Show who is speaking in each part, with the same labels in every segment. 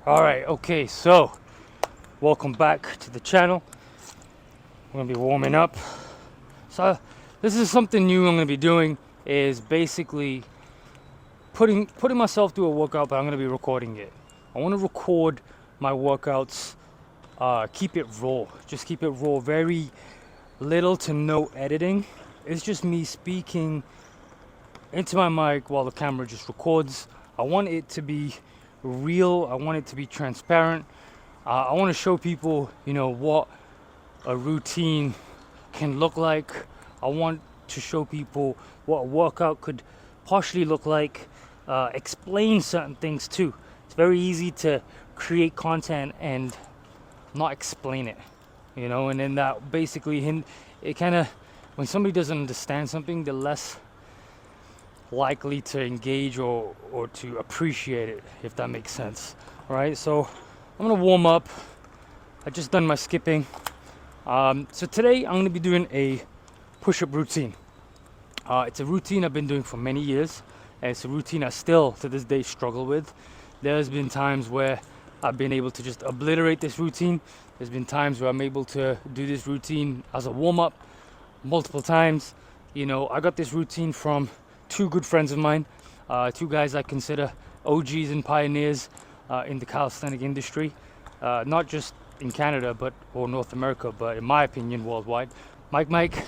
Speaker 1: Alright, okay, so welcome back to the channel. We're gonna be warming up. So this is something new I'm gonna be doing, is basically putting myself through a workout, but I'm gonna be recording it. I wanna record my workouts, keep it raw. Just keep it raw, very little to no editing. It's just me speaking into my mic while the camera just records. I want it to be real, I want it to be transparent. I want to show people, what a routine can look like. I want to show people what a workout could partially look like, explain certain things too. It's very easy to create content and not explain it, and then that basically, it kind of, when somebody doesn't understand something, they're less likely to engage or to appreciate it, if that makes sense. All right, so I'm gonna warm up. I just done my skipping. So today I'm gonna be doing a push-up routine. It's a routine I've been doing for many years, and it's a routine I still to this day struggle with. There's been times where I've been able to just obliterate this routine. There's been times where I'm able to do this routine as a warm-up multiple times. I got this routine from two good friends of mine, two guys I consider OGs and pioneers in the calisthenic industry, not just in Canada or North America, but in my opinion worldwide. Mike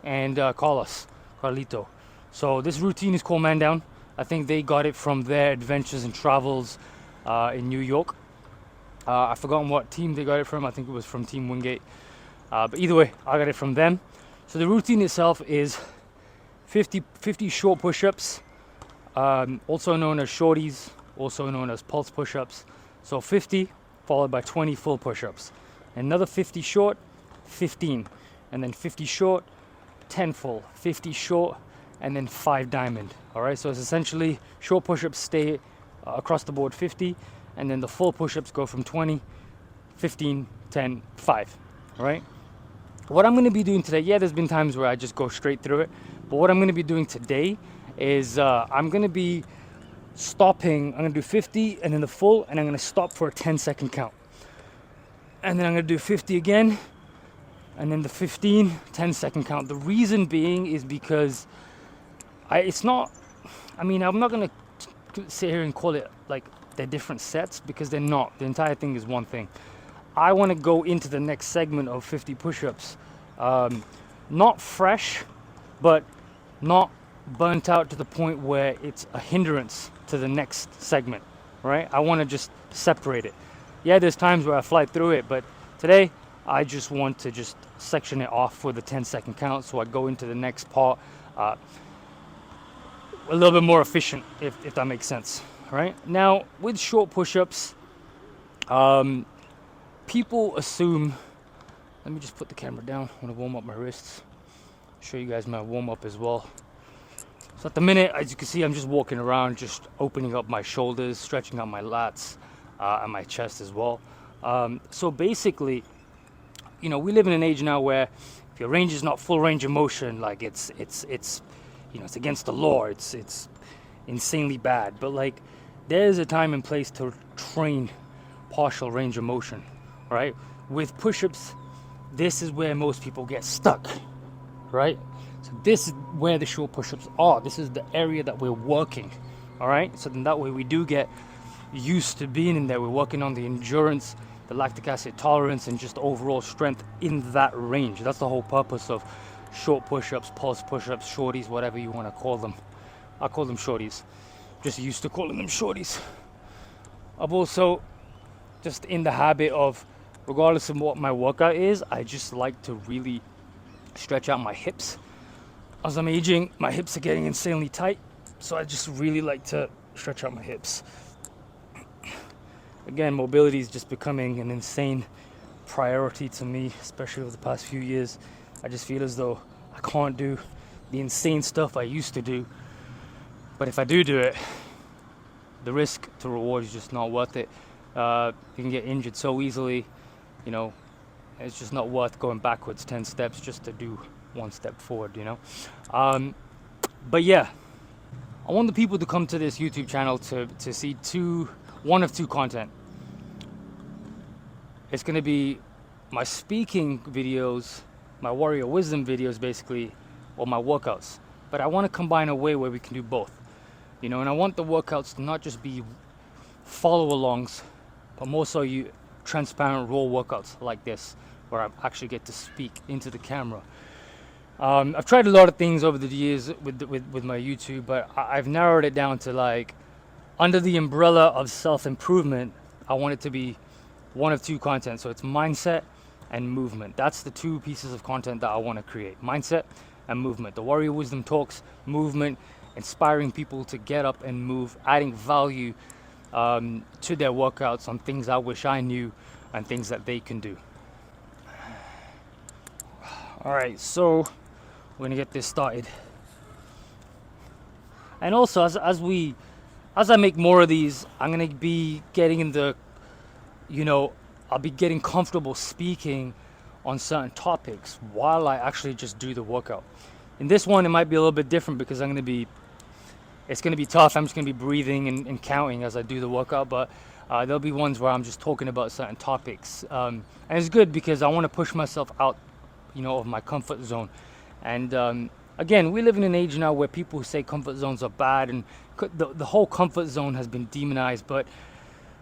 Speaker 1: and Carlito. So this routine is called Man Down. I think they got it from their adventures and travels in New York. I've forgotten what team they got it from. I think it was from Team Wingate, but either way, I got it from them. So the routine itself is 50 short push-ups, also known as shorties, also known as pulse push-ups. So 50 followed by 20 full push-ups. Another 50 short, 15, and then 50 short, 10 full, 50 short, and then 5 diamond. All right, so it's essentially short push-ups stay across the board 50, and then the full push-ups go from 20, 15, 10, 5. All right. What I'm going to be doing today, there's been times where I just go straight through it, but what I'm going to be doing today is I'm going to be stopping. I'm going to do 50 and then the full, and I'm going to stop for a 10-second count. And then I'm going to do 50 again, and then the 15, 10-second count. The reason being is because I'm not going to sit here and call it like they're different sets, because they're not. The entire thing is one thing. I want to go into the next segment of 50 push-ups, not fresh, but not burnt out to the point where it's a hindrance to the next segment, right? I want to just separate it. There's times where I fly through it, but today I just want to just section it off for the 10-second count, so I go into the next part a little bit more efficient, if that makes sense, right? Now, with short push-ups, people assume, let me just put the camera down. I want to warm up my wrists, show you guys my warm up as well. So at the minute, as you can see, I'm just walking around, just opening up my shoulders, stretching out my lats and my chest as well. So basically, we live in an age now where if your range is not full range of motion, like it's against the law, it's insanely bad. But like, there's a time and place to train partial range of motion. Right? With push-ups, this is where most people get stuck, right? So this is where the short push-ups are. This is the area that we're working, all right? So then that way we do get used to being in there. We're working on the endurance, the lactic acid tolerance, and just overall strength in that range. That's the whole purpose of short push-ups, pulse push-ups, shorties, whatever you want to call them. I call them shorties. Just used to calling them shorties. I've also just in the habit of, regardless of what my workout is, I just like to really stretch out my hips. As I'm aging, my hips are getting insanely tight, so I just really like to stretch out my hips. Again, mobility is just becoming an insane priority to me, especially over the past few years. I just feel as though I can't do the insane stuff I used to do, but if I do it, the risk to reward is just not worth it. You can get injured so easily. It's just not worth going backwards 10 steps just to do one step forward, But I want the people to come to this YouTube channel to see one of two content. it's going to be my speaking videos, my warrior wisdom videos basically, or my workouts. But I want to combine a way where we can do both, you know, and I want the workouts to not just be follow alongs, but more so you transparent raw workouts like this, where I actually get to speak into the camera. I've tried a lot of things over the years with my YouTube, but I've narrowed it down to, like, under the umbrella of self-improvement, I want it to be one of two content. So it's mindset and movement. That's the two pieces of content that I want to create: mindset and movement. The warrior wisdom talks, movement, inspiring people to get up and move, adding value to their workouts on things I wish I knew and things that they can do. All right, so we're gonna get this started. And also, as I make more of these, I'm gonna be getting in the, you know, I'll be getting comfortable speaking on certain topics while I actually just do the workout. In this one, it might be a little bit different because it's gonna be tough. I'm just gonna be breathing and counting as I do the workout, but there'll be ones where I'm just talking about certain topics. And it's good because I want to push myself out, you know, of my comfort zone. And again, we live in an age now where people say comfort zones are bad, and the whole comfort zone has been demonized. But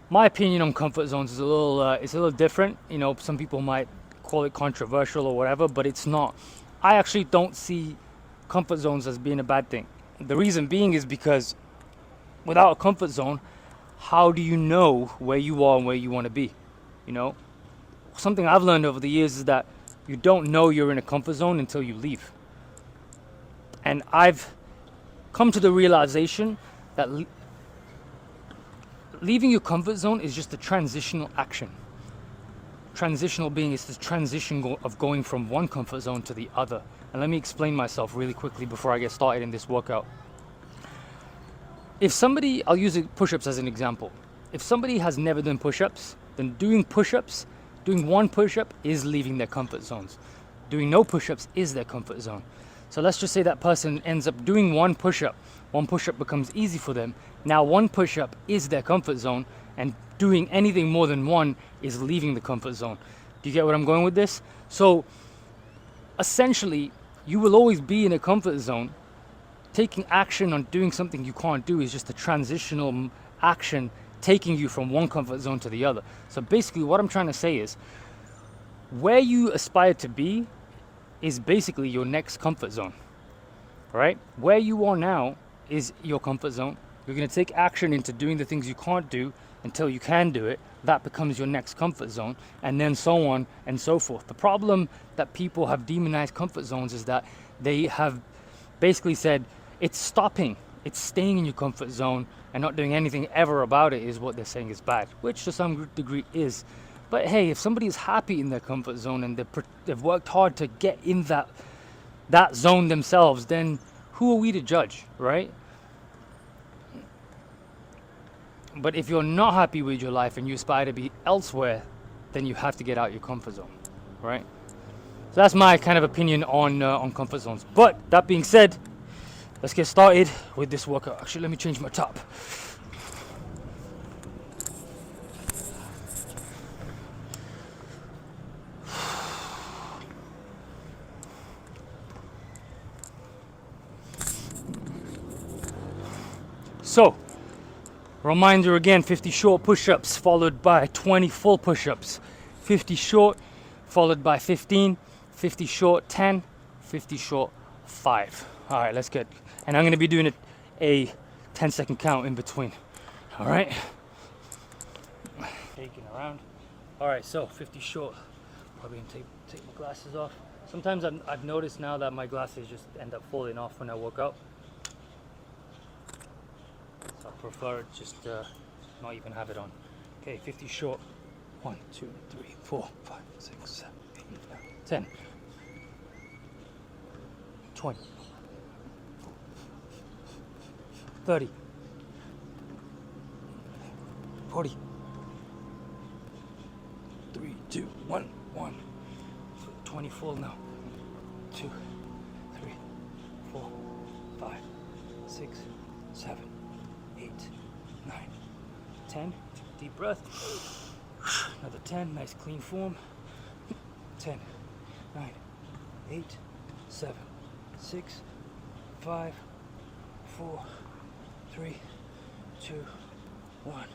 Speaker 1: my opinion on comfort zones is it's a little different. You know, some people might call it controversial or whatever, but it's not. I actually don't see comfort zones as being a bad thing. The reason being is because without a comfort zone, how do you know where you are and where you want to be? You know, something I've learned over the years is that you don't know you're in a comfort zone until you leave. And I've come to the realization that leaving your comfort zone is just a transitional action. Transitional being is the transition of going from one comfort zone to the other. And let me explain myself really quickly before I get started in this workout. If somebody, I'll use push-ups as an example. If somebody has never done push-ups, then doing push-ups, doing one push-up is leaving their comfort zones. Doing no push-ups is their comfort zone. So let's just say that person ends up doing one push-up. One push-up becomes easy for them. Now one push-up is their comfort zone, and doing anything more than one is leaving the comfort zone. Do you get what I'm going with this? So essentially, you will always be in a comfort zone. Taking action on doing something you can't do is just a transitional action taking you from one comfort zone to the other. So basically what I'm trying to say is, where you aspire to be is basically your next comfort zone, right? Where you are now is your comfort zone. You're going to take action into doing the things you can't do until you can do it. That becomes your next comfort zone, and then so on and so forth. The problem that people have demonized comfort zones is that they have basically said it's stopping, it's staying in your comfort zone and not doing anything ever about it is what they're saying is bad, which to some degree is. But hey, if somebody is happy in their comfort zone and they've worked hard to get in that zone themselves, then who are we to judge, right? But if you're not happy with your life and you aspire to be elsewhere, then you have to get out your comfort zone, right? So that's my kind of opinion on comfort zones. But that being said, let's get started with this workout. Actually, let me change my top. So, reminder again, 50 short push-ups followed by 20 full push-ups. 50 short followed by 15, 50 short 10, 50 short 5. All right, let's get, and I'm gonna be doing a 10-second count in between. All right, shaking around. All right, so 50 short. Probably gonna take my glasses off. Sometimes I've noticed now that my glasses just end up falling off when I work out. So I prefer just not even have it on. Okay, 50 short. 1, 2, 3, 4, 5, 6, 7, 8, 9, 10, 20, 30, 40, 3, 2, 1, 1. 20 full now. 2, 3, 4, 5, 6, 7, 8, 9, 10. Deep breath. Another 10, nice clean form. 10, 9, 8, 7, 6, 5, 4, 3, 2, 1.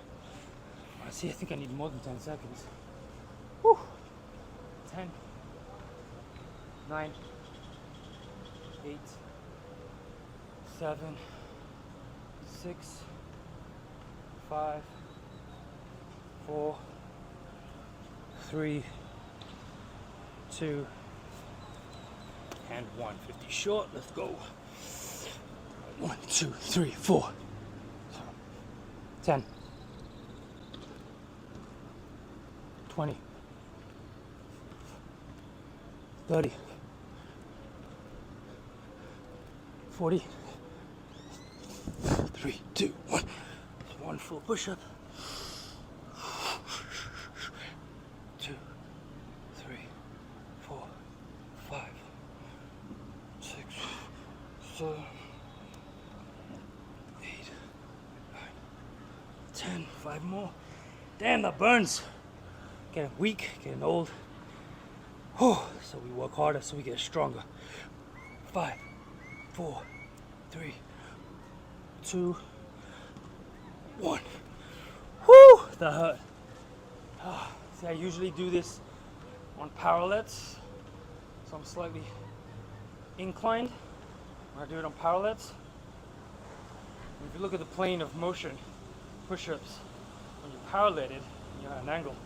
Speaker 1: See, I think I need more than 10 seconds. Whew. 10, 9, 8, 7, 6, 5, 4, 3, 2, and 1. 50 short. Let's go. 1, 2, 3, 4. 10, 20, 30, 40, 3, 2, 1. One full push-up. 2, 3, 4, 5, 6, 7, 8, 9, 10. 5 more. Damn, that burns. Getting weak, getting old. So we work harder so we get stronger. 5, 4, 3, 2, 1. Whew, that hurt. See, I usually do this on parallettes, so I'm slightly inclined when I do it on parallettes. If you look at the plane of motion, push-ups, when you're paralleted, you're at an angle.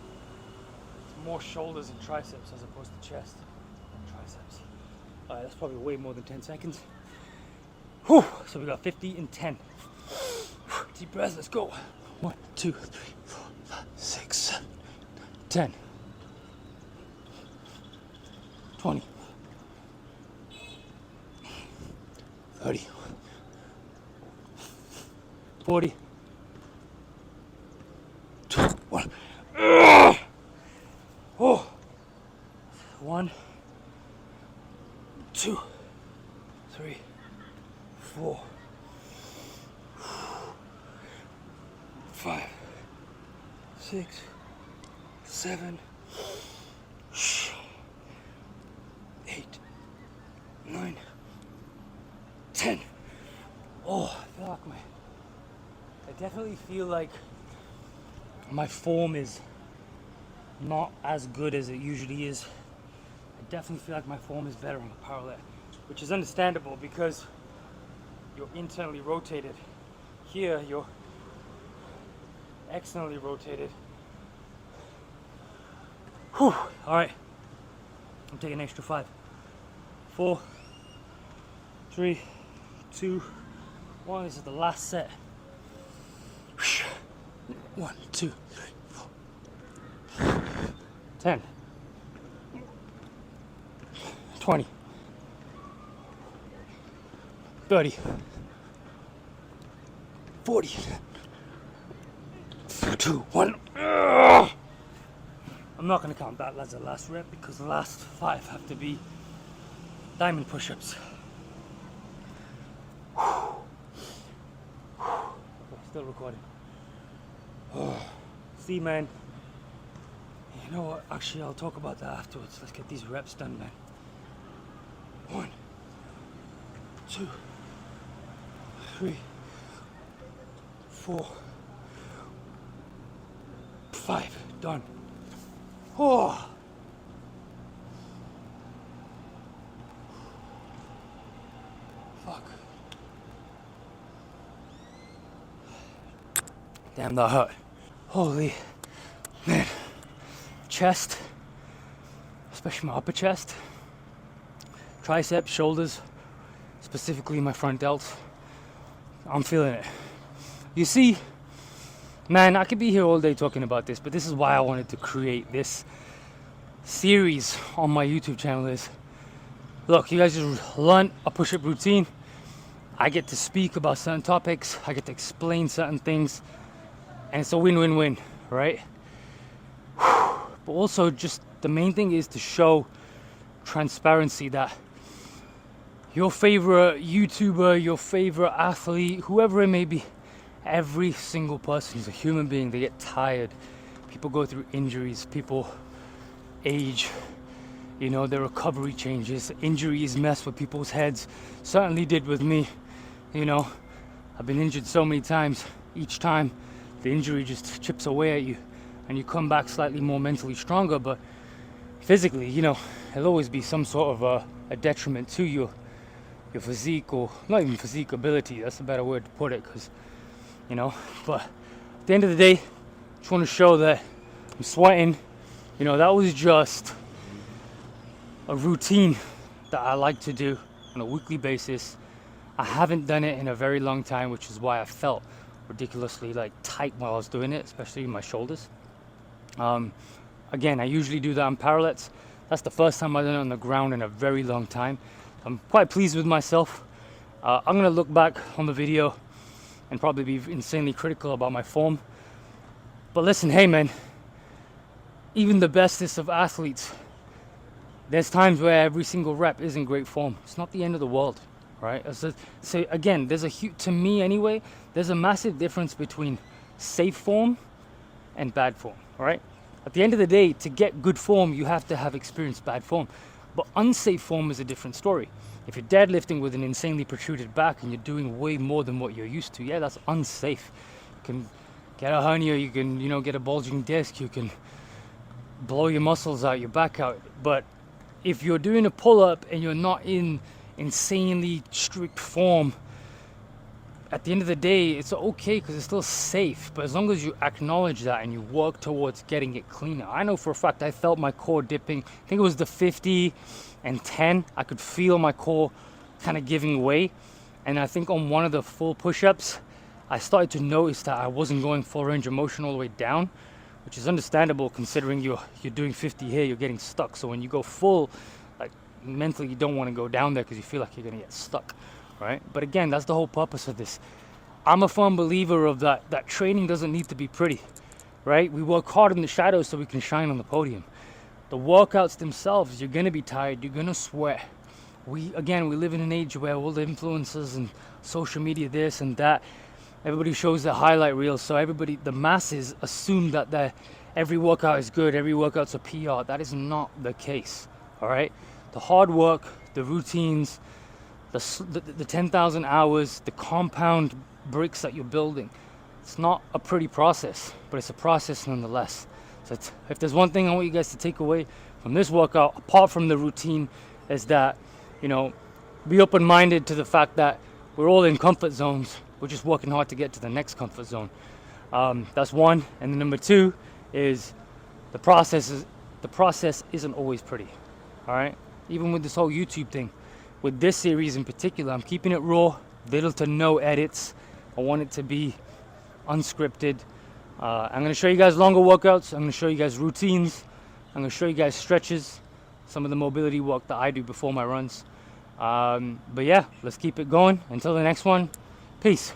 Speaker 1: It's more shoulders and triceps as opposed to chest and triceps. Alright, that's probably way more than 10 seconds. Whew, so we got 50 and 10. Deep breath, let's go. 1, 2, 3, 4, 5, 6, 7, 10, 20, 30, 40, 2, 1. Oh, 1, 2, 3, 4, 5, 6, 7, 8, 9, 10. Oh, I feel like I definitely feel like my form is not as good as it usually is. I definitely feel like my form is better on the parallel, which is understandable because you're internally rotated. Here, you're externally rotated. Whew. All right, I'm taking an extra 5, 4, 3, 2, 1. This is the last set. 1, 2, 3, 4, 10, 20, 30, 40, 2, 1. I'm not going to count that as the last rep because the last 5 have to be diamond push-ups. Still recording. See, man, you know what, actually I'll talk about that afterwards. Let's get these reps done, man. 1, 2, 3, 4, 5. Done. Oh. Fuck. Damn, that hurt. Holy man. Chest, especially my upper chest, triceps, shoulders, specifically my front delts. I'm feeling it. You see, man, I could be here all day talking about this, but this is why I wanted to create this series on my YouTube channel. Is look, you guys just learn a push-up routine. I get to speak about certain topics. I get to explain certain things, and it's a win-win-win, right? But also, just the main thing is to show transparency that your favorite YouTuber, your favorite athlete, whoever it may be, every single person is a human being. They get tired. people go through injuries, people age, you know, their recovery changes, injuries mess with people's heads. Certainly did with me. You know, I've been injured so many times. Each time the injury just chips away at you and you come back slightly more mentally stronger, but physically, you know, there'll always be some sort of a detriment to your physique, or not even physique, ability. That's a better word to put it, because, you know, but at the end of the day, just want to show that I'm sweating. You know, that was just a routine that I like to do on a weekly basis. I haven't done it in a very long time, which is why I felt ridiculously like tight while I was doing it, especially in my shoulders. Again, I usually do that on parallettes. That's the first time I've done it on the ground in a very long time. I'm quite pleased with myself. I'm gonna look back on the video and probably be insanely critical about my form. But listen, hey man, even the bestest of athletes, there's times where every single rep isn't great form. It's not the end of the world, right? So again, to me anyway, there's a massive difference between safe form and bad form, right? At the end of the day, to get good form, you have to have experienced bad form. But unsafe form is a different story. If you're deadlifting with an insanely protruded back and you're doing way more than what you're used to, yeah, that's unsafe. You can get a hernia, you can, you know, get a bulging disc, you can blow your muscles out, your back out. But if you're doing a pull-up and you're not in insanely strict form, at the end of the day, it's okay because it's still safe. But as long as you acknowledge that and you work towards getting it cleaner. I know for a fact I felt my core dipping. I think it was the 50 and 10. I could feel my core kind of giving way. And I think on one of the full push-ups, I started to notice that I wasn't going full range of motion all the way down, which is understandable considering you're doing 50 here, you're getting stuck. So when you go full, like mentally you don't want to go down there because you feel like you're going to get stuck. Right? But again, that's the whole purpose of this. I'm a firm believer of that training doesn't need to be pretty, right? We work hard in the shadows so we can shine on the podium. The workouts themselves, you're gonna be tired, you're gonna sweat. We live in an age where all the influencers and social media, this and that, everybody shows their highlight reels, so the masses assume that every workout is good, every workout's a PR. That is not the case, all right? The hard work, the routines, the 10,000 hours, the compound bricks that you're building. It's not a pretty process, but it's a process nonetheless. So if there's one thing I want you guys to take away from this workout, apart from the routine, is that, you know, be open-minded to the fact that we're all in comfort zones. We're just working hard to get to the next comfort zone. That's one. And then number two is the process isn't always pretty. All right? Even with this whole YouTube thing. With this series in particular, I'm keeping it raw, little to no edits. I want it to be unscripted. I'm going to show you guys longer workouts. I'm going to show you guys routines. I'm going to show you guys stretches, some of the mobility work that I do before my runs. But yeah, let's keep it going. Until the next one, peace.